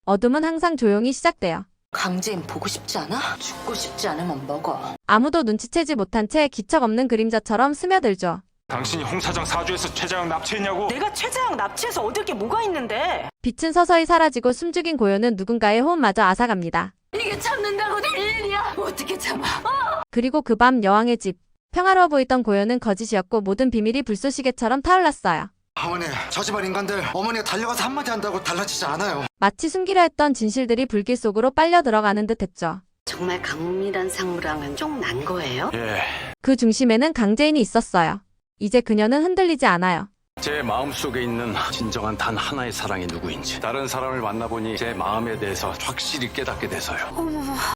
어둠은 항상 조용히 시작돼요. 강재인 보고 싶지 않아? 죽고 싶지 않으면 먹어. 아무도 눈치채지 못한 채 기척 없는 그림자처럼 스며들죠. 당신이 홍 사장 사주에서 최장을 납치했냐고? 내가 최재형 납치해서 얻을 게 뭐가 있는데? 빛은 서서히 사라지고 숨죽인 고요는 누군가의 호흡마저 앗아갑니다. 이게 참는다고 될 일이야. 어떻게 참아? 그리고 그 밤 여왕의 집. 평화로워 보이던 고요는 거짓이었고 모든 비밀이 불쏘시개처럼 타올랐어요. 어머니, 저 집안 인간들 어머니가 달려가서 한마디 한다고 달라지지 않아요. 마치 숨기려 했던 진실들이 불길 속으로 빨려 들어가는 듯했죠. 정말 강미란 상무랑은 좀 난 거예요? 예. 그 중심에는 강재인이 있었어요. 이제 그녀는 흔들리지 않아요. 제 마음속에 있는 진정한 단 하나의 사랑이 누구인지 다른 사람을 만나보니 제 마음에 대해서 확실히 깨닫게 돼서요.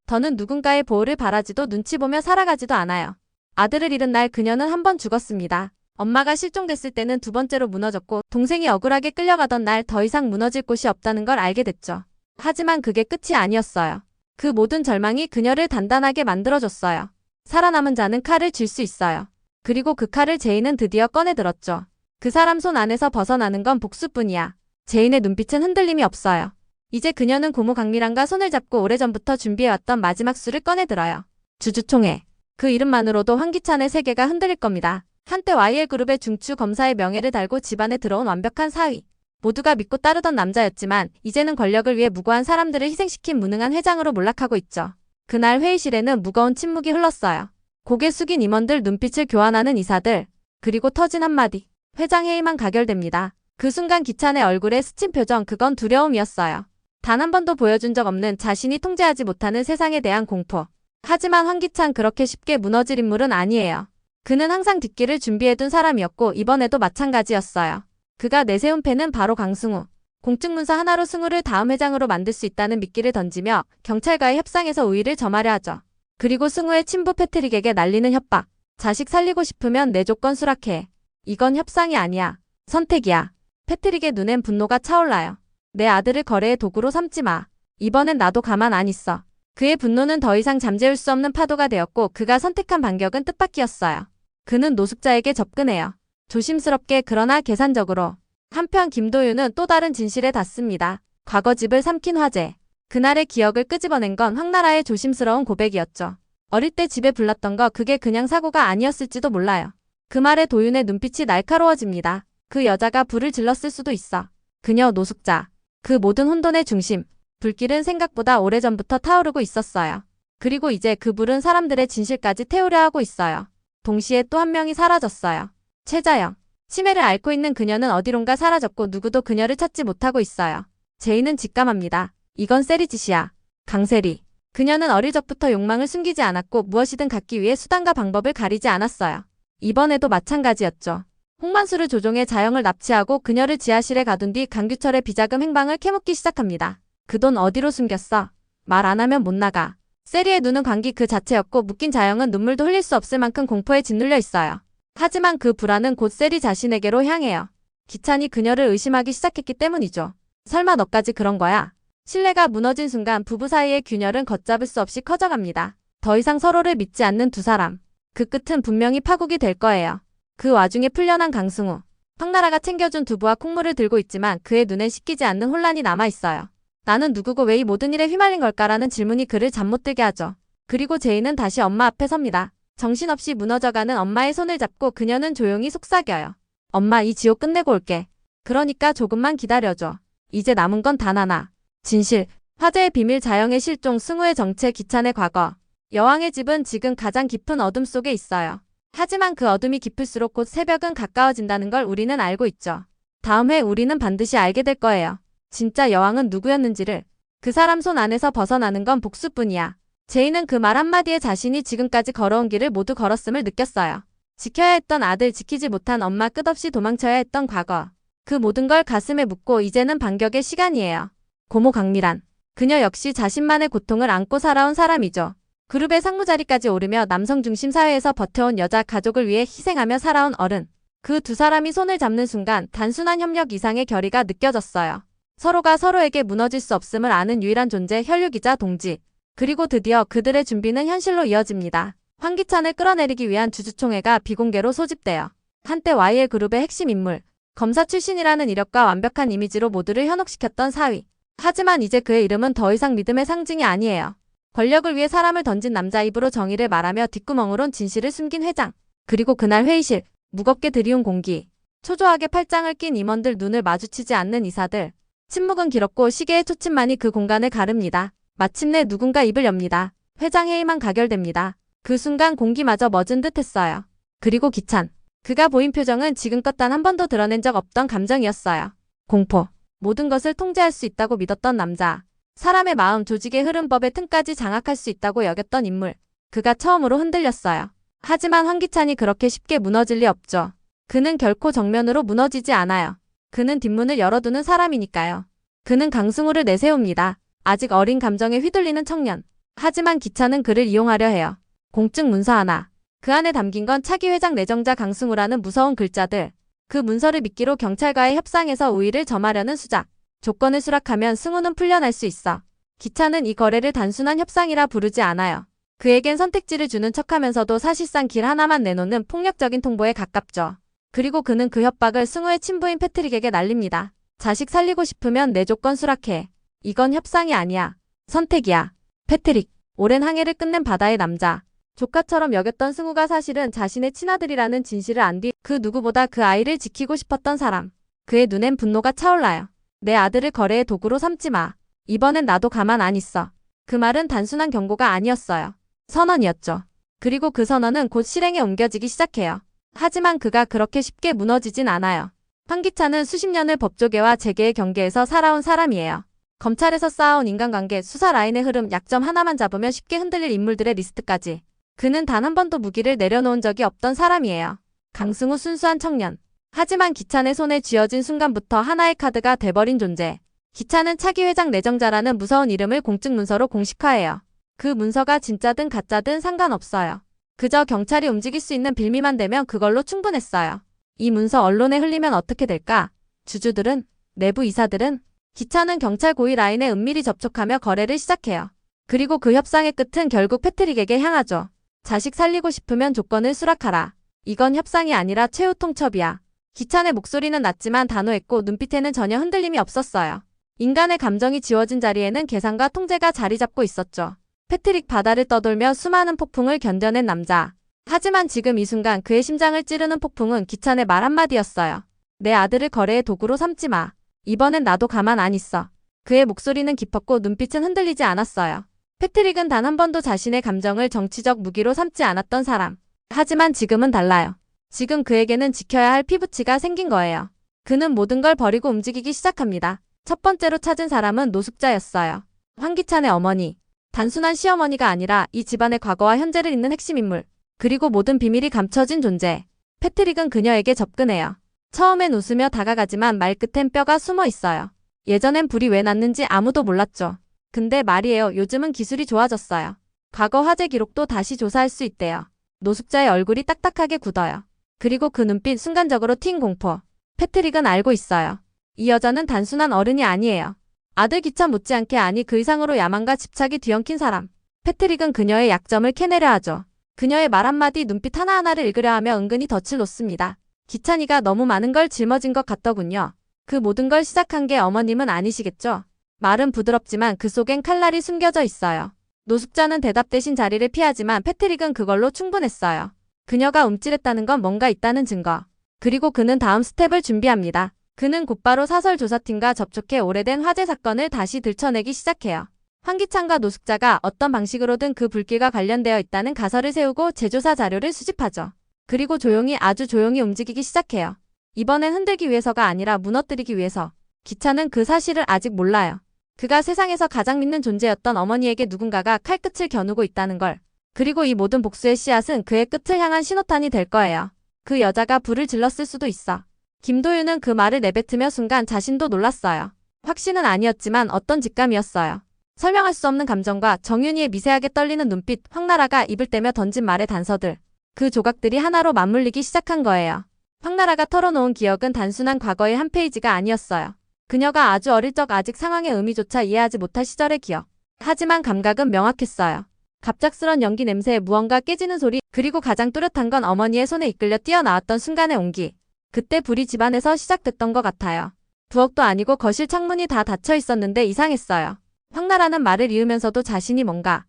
더는 누군가의 보호를 바라지도 눈치 보며 살아가지도 않아요. 아들을 잃은 날 그녀는 한 번 죽었습니다. 엄마가 실종됐을 때는 두 번째로 무너졌고 동생이 억울하게 끌려가던 날 더 이상 무너질 곳이 없다는 걸 알게 됐죠. 하지만 그게 끝이 아니었어요. 그 모든 절망이 그녀를 단단하게 만들어줬어요. 살아남은 자는 칼을 쥘 수 있어요. 그리고 그 칼을 제인은 드디어 꺼내들었죠. 그 사람 손 안에서 벗어나는 건 복수뿐이야. 제인의 눈빛은 흔들림이 없어요. 이제 그녀는 고모 강미란과 손을 잡고 오래전부터 준비해왔던 마지막 수를 꺼내들어요. 주주총회. 그 이름만으로도 황기찬의 세계가 흔들릴 겁니다. 한때 YL그룹의 중추 검사의 명예를 달고 집안에 들어온 완벽한 사위. 모두가 믿고 따르던 남자였지만 이제는 권력을 위해 무고한 사람들을 희생시킨 무능한 회장으로 몰락하고 있죠. 그날 회의실에는 무거운 침묵이 흘렀어요. 고개 숙인 임원들, 눈빛을 교환하는 이사들, 그리고 터진 한마디. 회장 회의만 가결됩니다. 그 순간 기찬의 얼굴에 스친 표정, 그건 두려움이었어요. 단 한 번도 보여준 적 없는 자신이 통제하지 못하는 세상에 대한 공포. 하지만 황기찬 그렇게 쉽게 무너질 인물은 아니에요. 그는 항상 뒷길을 준비해둔 사람이었고 이번에도 마찬가지였어요. 그가 내세운 패는 바로 강승우. 공증문서 하나로 승우를 다음 회장으로 만들 수 있다는 미끼를 던지며 경찰과의 협상에서 우위를 점하려 하죠. 그리고 승우의 친부 패트릭에게 날리는 협박. 자식 살리고 싶으면 내 조건 수락해. 이건 협상이 아니야. 선택이야. 패트릭의 눈엔 분노가 차올라요. 내 아들을 거래의 도구로 삼지 마. 이번엔 나도 가만 안 있어. 그의 분노는 더 이상 잠재울 수 없는 파도가 되었고 그가 선택한 반격은 뜻밖이었어요. 그는 노숙자에게 접근해요. 조심스럽게 그러나 계산적으로. 한편 김도윤은 또 다른 진실에 닿습니다. 과거 집을 삼킨 화재. 그날의 기억을 끄집어낸 건 황나라의 조심스러운 고백이었죠. 어릴 때 집에 불났던 거 그게 그냥 사고가 아니었을지도 몰라요. 그 말에 도윤의 눈빛이 날카로워집니다. 그 여자가 불을 질렀을 수도 있어. 그녀 노숙자. 그 모든 혼돈의 중심. 불길은 생각보다 오래전부터 타오르고 있었어요. 그리고 이제 그 불은 사람들의 진실까지 태우려 하고 있어요. 동시에 또 한 명이 사라졌어요. 최자영. 치매를 앓고 있는 그녀는 어디론가 사라졌고 누구도 그녀를 찾지 못하고 있어요. 제인은 직감합니다. 이건 세리 짓이야. 강세리. 그녀는 어릴 적부터 욕망을 숨기지 않았고 무엇이든 갖기 위해 수단과 방법을 가리지 않았어요. 이번에도 마찬가지였죠. 홍만수를 조종해 자영을 납치하고 그녀를 지하실에 가둔 뒤 강규철의 비자금 행방을 캐묻기 시작합니다. 그 돈 어디로 숨겼어? 말 안 하면 못 나가. 세리의 눈은 광기 그 자체였고 묶인 자영은 눈물도 흘릴 수 없을 만큼 공포에 짓눌려 있어요. 하지만 그 불안은 곧 세리 자신에게로 향해요. 기찬이 그녀를 의심하기 시작했기 때문이죠. 설마 너까지 그런 거야? 신뢰가 무너진 순간 부부 사이의 균열은 걷잡을 수 없이 커져갑니다. 더 이상 서로를 믿지 않는 두 사람. 그 끝은 분명히 파국이 될 거예요. 그 와중에 풀려난 강승우. 황나라가 챙겨준 두부와 콩물을 들고 있지만 그의 눈엔 씻기지 않는 혼란이 남아있어요. 나는 누구고 왜 이 모든 일에 휘말린 걸까라는 질문이 그를 잠 못 들게 하죠. 그리고 제인은 다시 엄마 앞에 섭니다. 정신없이 무너져가는 엄마의 손을 잡고 그녀는 조용히 속삭여요. 엄마, 이 지옥 끝내고 올게. 그러니까 조금만 기다려줘. 이제 남은 건 단 하나. 진실. 화재의 비밀, 자영의 실종, 승우의 정체, 기찬의 과거. 여왕의 집은 지금 가장 깊은 어둠 속에 있어요. 하지만 그 어둠이 깊을수록 곧 새벽은 가까워진다는 걸 우리는 알고 있죠. 다음 회 우리는 반드시 알게 될 거예요. 진짜 여왕은 누구였는지를. 그 사람 손 안에서 벗어나는 건 복수뿐이야. 제인은 그 말 한마디에 자신이 지금까지 걸어온 길을 모두 걸었음을 느꼈어요. 지켜야 했던 아들, 지키지 못한 엄마, 끝없이 도망쳐야 했던 과거. 그 모든 걸 가슴에 묻고 이제는 반격의 시간이에요. 고모 강미란. 그녀 역시 자신만의 고통을 안고 살아온 사람이죠. 그룹의 상무 자리까지 오르며 남성 중심 사회에서 버텨온 여자, 가족을 위해 희생하며 살아온 어른. 그 두 사람이 손을 잡는 순간 단순한 협력 이상의 결의가 느껴졌어요. 서로가 서로에게 무너질 수 없음을 아는 유일한 존재, 혈육이자 동지. 그리고 드디어 그들의 준비는 현실로 이어집니다. 황기찬을 끌어내리기 위한 주주총회가 비공개로 소집돼요. 한때 YL그룹의 핵심 인물, 검사 출신이라는 이력과 완벽한 이미지로 모두를 현혹시켰던 사위. 하지만 이제 그의 이름은 더 이상 믿음의 상징이 아니에요. 권력을 위해 사람을 던진 남자, 입으로 정의를 말하며 뒷구멍으론 진실을 숨긴 회장. 그리고 그날 회의실, 무겁게 들이운 공기, 초조하게 팔짱을 낀 임원들, 눈을 마주치지 않는 이사들. 침묵은 길었고 시계의 초침만이 그 공간을 가릅니다. 마침내 누군가 입을 엽니다. 회장 회의만 가결됩니다. 그 순간 공기마저 멎은 듯 했어요. 그리고 기찬. 그가 보인 표정은 지금껏 단 한 번도 드러낸 적 없던 감정이었어요. 공포. 모든 것을 통제할 수 있다고 믿었던 남자. 사람의 마음, 조직의 흐름, 법의 틈까지 장악할 수 있다고 여겼던 인물. 그가 처음으로 흔들렸어요. 하지만 황기찬이 그렇게 쉽게 무너질 리 없죠. 그는 결코 정면으로 무너지지 않아요. 그는 뒷문을 열어두는 사람이니까요. 그는 강승우를 내세웁니다. 아직 어린 감정에 휘둘리는 청년. 하지만 기찬은 그를 이용하려 해요. 공증 문서 하나. 그 안에 담긴 건 차기 회장 내정자 강승우라는 무서운 글자들. 그 문서를 미끼로 경찰과의 협상에서 우위를 점하려는 수작. 조건을 수락하면 승우는 풀려날 수 있어. 기찬은 이 거래를 단순한 협상이라 부르지 않아요. 그에겐 선택지를 주는 척하면서도 사실상 길 하나만 내놓는 폭력적인 통보에 가깝죠. 그리고 그는 그 협박을 승우의 친부인 패트릭에게 날립니다. 자식 살리고 싶으면 내 조건 수락해. 이건 협상이 아니야. 선택이야. 패트릭. 오랜 항해를 끝낸 바다의 남자. 조카처럼 여겼던 승우가 사실은 자신의 친아들이라는 진실을 안 뒤 그 누구보다 그 아이를 지키고 싶었던 사람. 그의 눈엔 분노가 차올라요. 내 아들을 거래의 도구로 삼지 마. 이번엔 나도 가만 안 있어. 그 말은 단순한 경고가 아니었어요. 선언이었죠. 그리고 그 선언은 곧 실행에 옮겨지기 시작해요. 하지만 그가 그렇게 쉽게 무너지진 않아요. 황기찬은 수십 년을 법조계와 재계의 경계에서 살아온 사람이에요. 검찰에서 쌓아온 인간관계, 수사 라인의 흐름, 약점 하나만 잡으면 쉽게 흔들릴 인물들의 리스트까지. 그는 단 한 번도 무기를 내려놓은 적이 없던 사람이에요. 강승우 순수한 청년. 하지만 기찬의 손에 쥐어진 순간부터 하나의 카드가 돼버린 존재. 기찬은 차기 회장 내정자라는 무서운 이름을 공증 문서로 공식화해요. 그 문서가 진짜든 가짜든 상관없어요. 그저 경찰이 움직일 수 있는 빌미만 되면 그걸로 충분했어요. 이 문서 언론에 흘리면 어떻게 될까? 주주들은, 내부 이사들은. 기찬은 경찰 고위 라인에 은밀히 접촉하며 거래를 시작해요. 그리고 그 협상의 끝은 결국 패트릭에게 향하죠. 자식 살리고 싶으면 조건을 수락하라. 이건 협상이 아니라 최후 통첩이야. 기찬의 목소리는 낮지만 단호했고 눈빛에는 전혀 흔들림이 없었어요. 인간의 감정이 지워진 자리에는 계산과 통제가 자리 잡고 있었죠. 패트릭 바다를 떠돌며 수많은 폭풍을 견뎌낸 남자. 하지만 지금 이 순간 그의 심장을 찌르는 폭풍은 기찬의 말 한마디였어요. 내 아들을 거래의 도구로 삼지 마. 이번엔 나도 가만 안 있어. 그의 목소리는 깊었고 눈빛은 흔들리지 않았어요. 패트릭은 단 한 번도 자신의 감정을 정치적 무기로 삼지 않았던 사람. 하지만 지금은 달라요. 지금 그에게는 지켜야 할 피부치가 생긴 거예요. 그는 모든 걸 버리고 움직이기 시작합니다. 첫 번째로 찾은 사람은 노숙자였어요. 황기찬의 어머니. 단순한 시어머니가 아니라 이 집안의 과거와 현재를 잇는 핵심 인물. 그리고 모든 비밀이 감춰진 존재. 패트릭은 그녀에게 접근해요. 처음엔 웃으며 다가가지만 말끝엔 뼈가 숨어 있어요. 예전엔 불이 왜 났는지 아무도 몰랐죠. 근데 말이에요. 요즘은 기술이 좋아졌어요. 과거 화재 기록도 다시 조사할 수 있대요. 노숙자의 얼굴이 딱딱하게 굳어요. 그리고 그 눈빛, 순간적으로 튄 공포. 패트릭은 알고 있어요. 이 여자는 단순한 어른이 아니에요. 아들 기찬 못지않게, 아니 그 이상으로 야망과 집착이 뒤엉킨 사람. 패트릭은 그녀의 약점을 캐내려 하죠. 그녀의 말 한마디, 눈빛 하나하나를 읽으려 하며 은근히 덫을 놓습니다. 기찬이가 너무 많은 걸 짊어진 것 같더군요. 그 모든 걸 시작한 게 어머님은 아니시겠죠? 말은 부드럽지만 그 속엔 칼날이 숨겨져 있어요. 노숙자는 대답 대신 자리를 피하지만 패트릭은 그걸로 충분했어요. 그녀가 움찔했다는 건 뭔가 있다는 증거. 그리고 그는 다음 스텝을 준비합니다. 그는 곧바로 사설조사팀과 접촉해 오래된 화재 사건을 다시 들춰내기 시작해요. 황기찬과 노숙자가 어떤 방식으로든 그 불길과 관련되어 있다는 가설을 세우고 재조사 자료를 수집하죠. 그리고 조용히, 아주 조용히 움직이기 시작해요. 이번엔 흔들기 위해서가 아니라 무너뜨리기 위해서. 기찬은 그 사실을 아직 몰라요. 그가 세상에서 가장 믿는 존재였던 어머니에게 누군가가 칼끝을 겨누고 있다는 걸. 그리고 이 모든 복수의 씨앗은 그의 끝을 향한 신호탄이 될 거예요. 그 여자가 불을 질렀을 수도 있어. 김도윤은 그 말을 내뱉으며 순간 자신도 놀랐어요. 확신은 아니었지만 어떤 직감이었어요. 설명할 수 없는 감정과 정윤이의 미세하게 떨리는 눈빛, 황나라가 입을 떼며 던진 말의 단서들. 그 조각들이 하나로 맞물리기 시작한 거예요. 황나라가 털어놓은 기억은 단순한 과거의 한 페이지가 아니었어요. 그녀가 아주 어릴 적, 아직 상황의 의미조차 이해하지 못할 시절의 기억. 하지만 감각은 명확했어요. 갑작스런 연기 냄새에 무언가 깨지는 소리, 그리고 가장 뚜렷한 건 어머니의 손에 이끌려 뛰어나왔던 순간의 온기. 그때 불이 집안에서 시작됐던 것 같아요. 부엌도 아니고 거실 창문이 다 닫혀 있었는데 이상했어요. 황나라는 말을 이으면서도 자신이 뭔가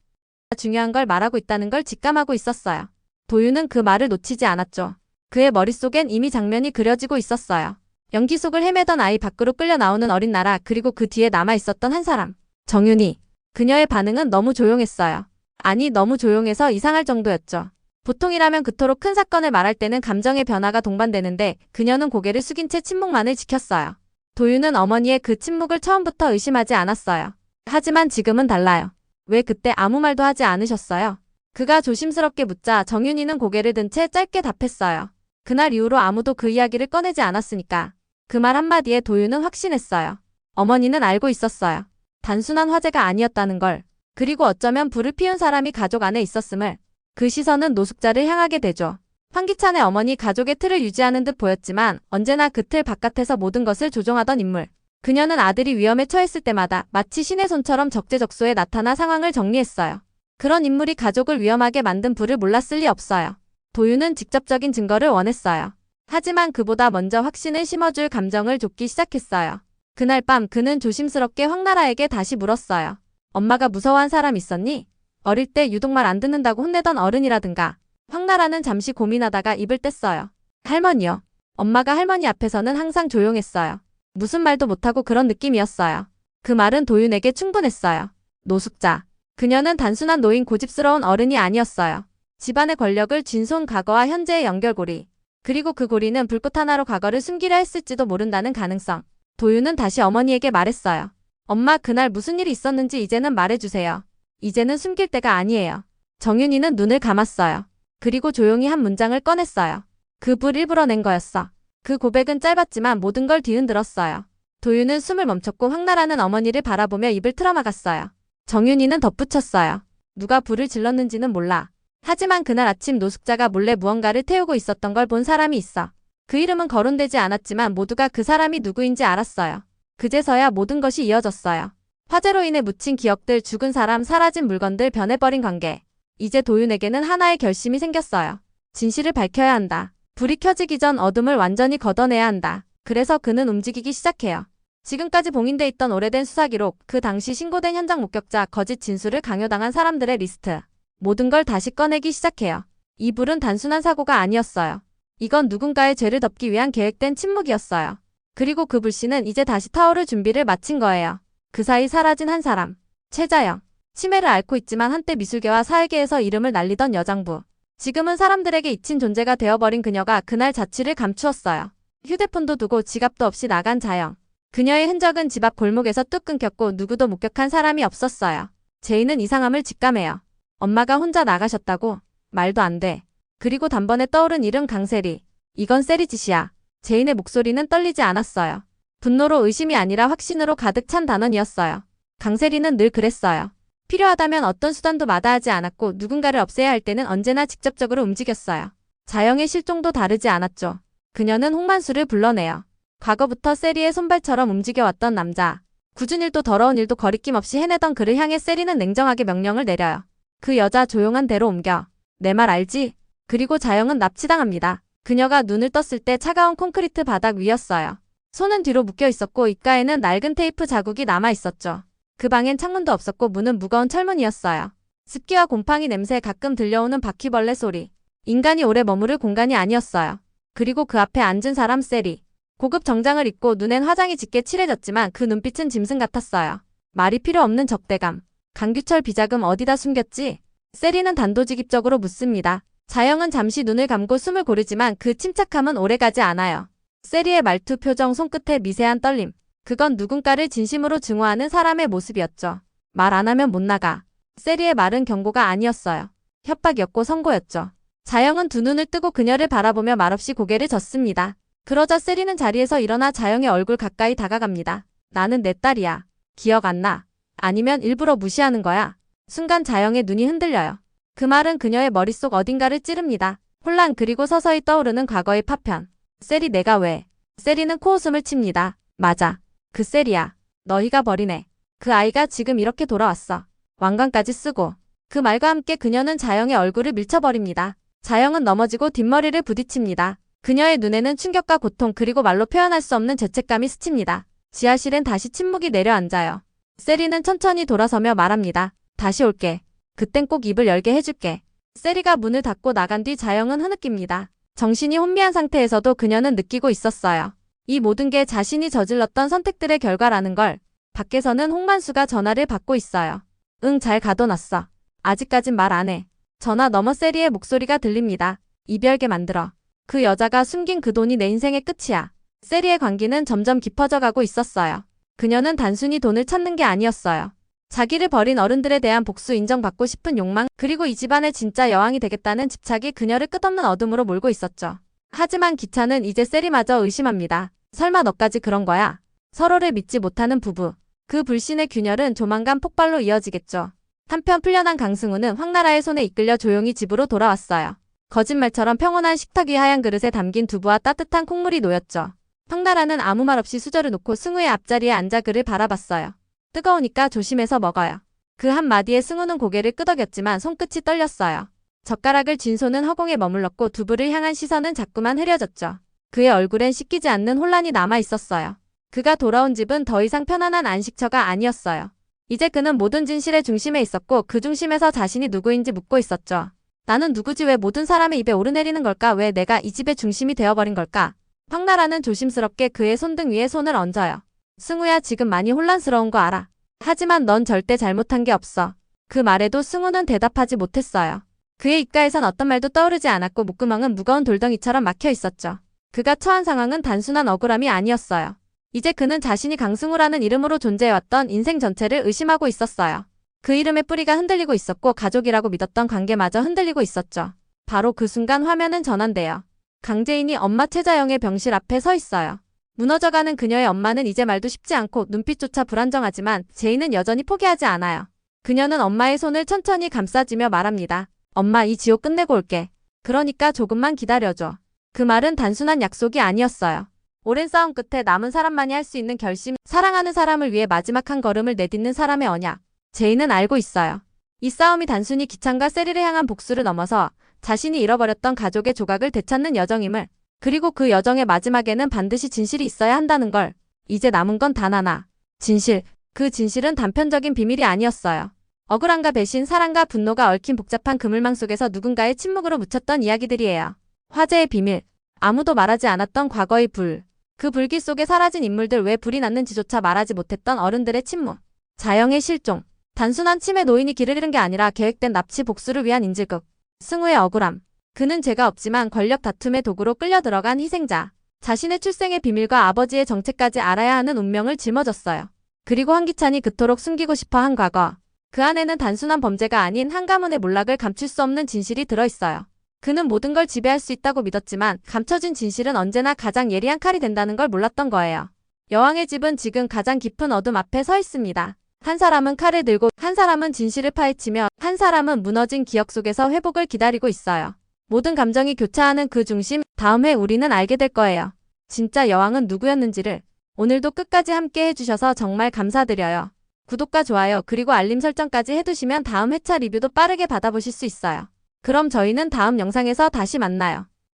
중요한 걸 말하고 있다는 걸 직감하고 있었어요. 도윤은 그 말을 놓치지 않았죠. 그의 머릿속엔 이미 장면이 그려지고 있었어요. 연기 속을 헤매던 아이, 밖으로 끌려 나오는 어린 나라, 그리고 그 뒤에 남아있었던 한 사람. 정윤이. 그녀의 반응은 너무 조용했어요. 아니, 너무 조용해서 이상할 정도였죠. 보통이라면 그토록 큰 사건을 말할 때는 감정의 변화가 동반되는데 그녀는 고개를 숙인 채 침묵만을 지켰어요. 도윤은 어머니의 그 침묵을 처음부터 의심하지 않았어요. 하지만 지금은 달라요. 왜 그때 아무 말도 하지 않으셨어요? 그가 조심스럽게 묻자 정윤이는 고개를 든 채 짧게 답했어요. 그날 이후로 아무도 그 이야기를 꺼내지 않았으니까. 그 말 한마디에 도윤은 확신했어요. 어머니는 알고 있었어요. 단순한 화재가 아니었다는 걸. 그리고 어쩌면 불을 피운 사람이 가족 안에 있었음을. 그 시선은 노숙자를 향하게 되죠. 황기찬의 어머니, 가족의 틀을 유지하는 듯 보였지만 언제나 그 틀 바깥에서 모든 것을 조종하던 인물. 그녀는 아들이 위험에 처했을 때마다 마치 신의 손처럼 적재적소에 나타나 상황을 정리했어요. 그런 인물이 가족을 위험하게 만든 불을 몰랐을 리 없어요. 도윤은 직접적인 증거를 원했어요. 하지만 그보다 먼저 확신을 심어줄 감정을 줬기 시작했어요. 그날 밤 그는 조심스럽게 황나라에게 다시 물었어요. 엄마가 무서워한 사람 있었니? 어릴 때 유독 말 안 듣는다고 혼내던 어른이라든가. 황나라는 잠시 고민하다가 입을 뗐어요. 할머니요. 엄마가 할머니 앞에서는 항상 조용했어요. 무슨 말도 못하고 그런 느낌이었어요. 그 말은 도윤에게 충분했어요. 노숙자. 그녀는 단순한 노인, 고집스러운 어른이 아니었어요. 집안의 권력을 쥔 손, 과거와 현재의 연결고리. 그리고 그 고리는 불꽃 하나로 과거를 숨기려 했을지도 모른다는 가능성. 도윤은 다시 어머니에게 말했어요. 엄마, 그날 무슨 일이 있었는지 이제는 말해주세요. 이제는 숨길 때가 아니에요. 정윤이는 눈을 감았어요. 그리고 조용히 한 문장을 꺼냈어요. 그 불 일부러 낸 거였어. 그 고백은 짧았지만 모든 걸 뒤흔들었어요. 도윤은 숨을 멈췄고 황나라는 어머니를 바라보며 입을 틀어막았어요. 정윤이는 덧붙였어요. 누가 불을 질렀는지는 몰라. 하지만 그날 아침 노숙자가 몰래 무언가를 태우고 있었던 걸 본 사람이 있어. 그 이름은 거론되지 않았지만 모두가 그 사람이 누구인지 알았어요. 그제서야 모든 것이 이어졌어요. 화재로 인해 묻힌 기억들, 죽은 사람, 사라진 물건들, 변해버린 관계. 이제 도윤에게는 하나의 결심이 생겼어요. 진실을 밝혀야 한다. 불이 켜지기 전 어둠을 완전히 걷어내야 한다. 그래서 그는 움직이기 시작해요. 지금까지 봉인돼 있던 오래된 수사 기록, 그 당시 신고된 현장 목격자, 거짓 진술을 강요당한 사람들의 리스트. 모든 걸 다시 꺼내기 시작해요. 이 불은 단순한 사고가 아니었어요. 이건 누군가의 죄를 덮기 위한 계획된 침묵이었어요. 그리고 그 불씨는 이제 다시 타오를 준비를 마친 거예요. 그 사이 사라진 한 사람. 최자영. 치매를 앓고 있지만 한때 미술계와 사회계에서 이름을 날리던 여장부. 지금은 사람들에게 잊힌 존재가 되어버린 그녀가 그날 자취를 감추었어요. 휴대폰도 두고 지갑도 없이 나간 자영. 그녀의 흔적은 집 앞 골목에서 뚝 끊겼고 누구도 목격한 사람이 없었어요. 제이는 이상함을 직감해요. 엄마가 혼자 나가셨다고? 말도 안 돼. 그리고 단번에 떠오른 이름 강세리. 이건 세리 짓이야. 제인의 목소리는 떨리지 않았어요. 분노로, 의심이 아니라 확신으로 가득 찬 단언이었어요. 강세리는 늘 그랬어요. 필요하다면 어떤 수단도 마다하지 않았고 누군가를 없애야 할 때는 언제나 직접적으로 움직였어요. 자영의 실종도 다르지 않았죠. 그녀는 홍만수를 불러내요. 과거부터 세리의 손발처럼 움직여왔던 남자. 굳은 일도 더러운 일도 거리낌 없이 해내던 그를 향해 세리는 냉정하게 명령을 내려요. 그 여자 조용한 대로 옮겨. 내 말 알지? 그리고 자영은 납치당합니다. 그녀가 눈을 떴을 때 차가운 콘크리트 바닥 위였어요. 손은 뒤로 묶여 있었고 입가에는 낡은 테이프 자국이 남아 있었죠. 그 방엔 창문도 없었고 문은 무거운 철문이었어요. 습기와 곰팡이 냄새, 가끔 들려오는 바퀴벌레 소리. 인간이 오래 머무를 공간이 아니었어요. 그리고 그 앞에 앉은 사람 세리. 고급 정장을 입고 눈엔 화장이 짙게 칠해졌지만 그 눈빛은 짐승 같았어요. 말이 필요 없는 적대감. 강규철 비자금 어디다 숨겼지? 세리는 단도직입적으로 묻습니다. 자영은 잠시 눈을 감고 숨을 고르지만 그 침착함은 오래가지 않아요. 세리의 말투, 표정, 손끝의 미세한 떨림. 그건 누군가를 진심으로 증오하는 사람의 모습이었죠. 말 안 하면 못 나가. 세리의 말은 경고가 아니었어요. 협박이었고 선고였죠. 자영은 두 눈을 뜨고 그녀를 바라보며 말없이 고개를 젓습니다. 그러자 세리는 자리에서 일어나 자영의 얼굴 가까이 다가갑니다. 나는 내 딸이야. 기억 안 나? 아니면 일부러 무시하는 거야? 순간 자영의 눈이 흔들려요. 그 말은 그녀의 머릿속 어딘가를 찌릅니다. 혼란, 그리고 서서히 떠오르는 과거의 파편. 세리, 내가 왜? 세리는 코웃음을 칩니다. 맞아. 그 세리야. 너희가 버린 애. 그 아이가 지금 이렇게 돌아왔어. 왕관까지 쓰고. 그 말과 함께 그녀는 자영의 얼굴을 밀쳐버립니다. 자영은 넘어지고 뒷머리를 부딪힙니다. 그녀의 눈에는 충격과 고통, 그리고 말로 표현할 수 없는 죄책감이 스칩니다. 지하실엔 다시 침묵이 내려앉아요. 세리는 천천히 돌아서며 말합니다. 다시 올게. 그땐 꼭 입을 열게 해줄게. 세리가 문을 닫고 나간 뒤 자영은 흐느낍니다. 정신이 혼미한 상태에서도 그녀는 느끼고 있었어요. 이 모든 게 자신이 저질렀던 선택들의 결과라는 걸. 밖에서는 홍만수가 전화를 받고 있어요. 응, 잘 가둬놨어. 아직까진 말 안 해. 전화 너머 세리의 목소리가 들립니다. 이별게 만들어. 그 여자가 숨긴 그 돈이 내 인생의 끝이야. 세리의 관계는 점점 깊어져 가고 있었어요. 그녀는 단순히 돈을 찾는 게 아니었어요. 자기를 버린 어른들에 대한 복수 인정받고 싶은 욕망, 그리고 이 집안의 진짜 여왕이 되겠다는 집착이 그녀를 끝없는 어둠으로 몰고 있었죠. 하지만 기차는 이제 세리마저 의심합니다. 설마 너까지 그런 거야? 서로를 믿지 못하는 부부. 그 불신의 균열은 조만간 폭발로 이어지겠죠. 한편 풀려난 강승우는 황나라의 손에 이끌려 조용히 집으로 돌아왔어요. 거짓말처럼 평온한 식탁 위 하얀 그릇에 담긴 두부와 따뜻한 콩물이 놓였죠. 황나라는 아무 말 없이 수저를 놓고 승우의 앞자리에 앉아 그를 바라봤어요. 뜨거우니까 조심해서 먹어요. 그 한마디에 승우는 고개를 끄덕였지만 손끝이 떨렸어요. 젓가락을 쥔 손은 허공에 머물렀고 두부를 향한 시선은 자꾸만 흐려졌죠. 그의 얼굴엔 씻기지 않는 혼란이 남아 있었어요. 그가 돌아온 집은 더 이상 편안한 안식처가 아니었어요. 이제 그는 모든 진실의 중심에 있었고 그 중심에서 자신이 누구인지 묻고 있었죠. 나는 누구지? 왜 모든 사람의 입에 오르내리는 걸까? 왜 내가 이 집의 중심이 되어버린 걸까? 황나라는 조심스럽게 그의 손등 위에 손을 얹어요. 승우야, 지금 많이 혼란스러운 거 알아. 하지만 넌 절대 잘못한 게 없어. 그 말에도 승우는 대답하지 못했어요. 그의 입가에선 어떤 말도 떠오르지 않았고 목구멍은 무거운 돌덩이처럼 막혀 있었죠. 그가 처한 상황은 단순한 억울함이 아니었어요. 이제 그는 자신이 강승우라는 이름으로 존재해왔던 인생 전체를 의심하고 있었어요. 그 이름의 뿌리가 흔들리고 있었고 가족이라고 믿었던 관계마저 흔들리고 있었죠. 바로 그 순간 화면은 전환돼요. 강재인이 엄마 최자영의 병실 앞에 서 있어요. 무너져가는 그녀의 엄마는 이제 말도 쉽지 않고 눈빛조차 불안정하지만 제인은 여전히 포기하지 않아요. 그녀는 엄마의 손을 천천히 감싸지며 말합니다. 엄마, 이 지옥 끝내고 올게. 그러니까 조금만 기다려줘. 그 말은 단순한 약속이 아니었어요. 오랜 싸움 끝에 남은 사람만이 할 수 있는 결심, 사랑하는 사람을 위해 마지막 한 걸음을 내딛는 사람의 언약. 제인은 알고 있어요. 이 싸움이 단순히 기찬과 세리를 향한 복수를 넘어서 자신이 잃어버렸던 가족의 조각을 되찾는 여정임을, 그리고 그 여정의 마지막에는 반드시 진실이 있어야 한다는 걸. 이제 남은 건 단 하나. 진실. 그 진실은 단편적인 비밀이 아니었어요. 억울함과 배신, 사랑과 분노가 얽힌 복잡한 그물망 속에서 누군가의 침묵으로 묻혔던 이야기들이에요. 화제의 비밀. 아무도 말하지 않았던 과거의 불. 그 불길 속에 사라진 인물들, 왜 불이 났는지조차 말하지 못했던 어른들의 침묵. 자영의 실종. 단순한 치매 노인이 길을 잃은 게 아니라 계획된 납치 복수를 위한 인질극. 승우의 억울함. 그는 죄가 없지만 권력 다툼의 도구로 끌려 들어간 희생자. 자신의 출생의 비밀과 아버지의 정체까지 알아야 하는 운명을 짊어졌어요. 그리고 황기찬이 그토록 숨기고 싶어 한 과거. 그 안에는 단순한 범죄가 아닌 한 가문의 몰락을 감출 수 없는 진실이 들어있어요. 그는 모든 걸 지배할 수 있다고 믿었지만 감춰진 진실은 언제나 가장 예리한 칼이 된다는 걸 몰랐던 거예요. 여왕의 집은 지금 가장 깊은 어둠 앞에 서 있습니다. 한 사람은 칼을 들고, 한 사람은 진실을 파헤치며, 한 사람은 무너진 기억 속에서 회복을 기다리고 있어요. 모든 감정이 교차하는 그 중심, 다음 회 우리는 알게 될 거예요. 진짜 여왕은 누구였는지를. 오늘도 끝까지 함께 해주셔서 정말 감사드려요. 구독과 좋아요 그리고 알림 설정까지 해두시면 다음 회차 리뷰도 빠르게 받아보실 수 있어요. 그럼 저희는 다음 영상에서 다시 만나요.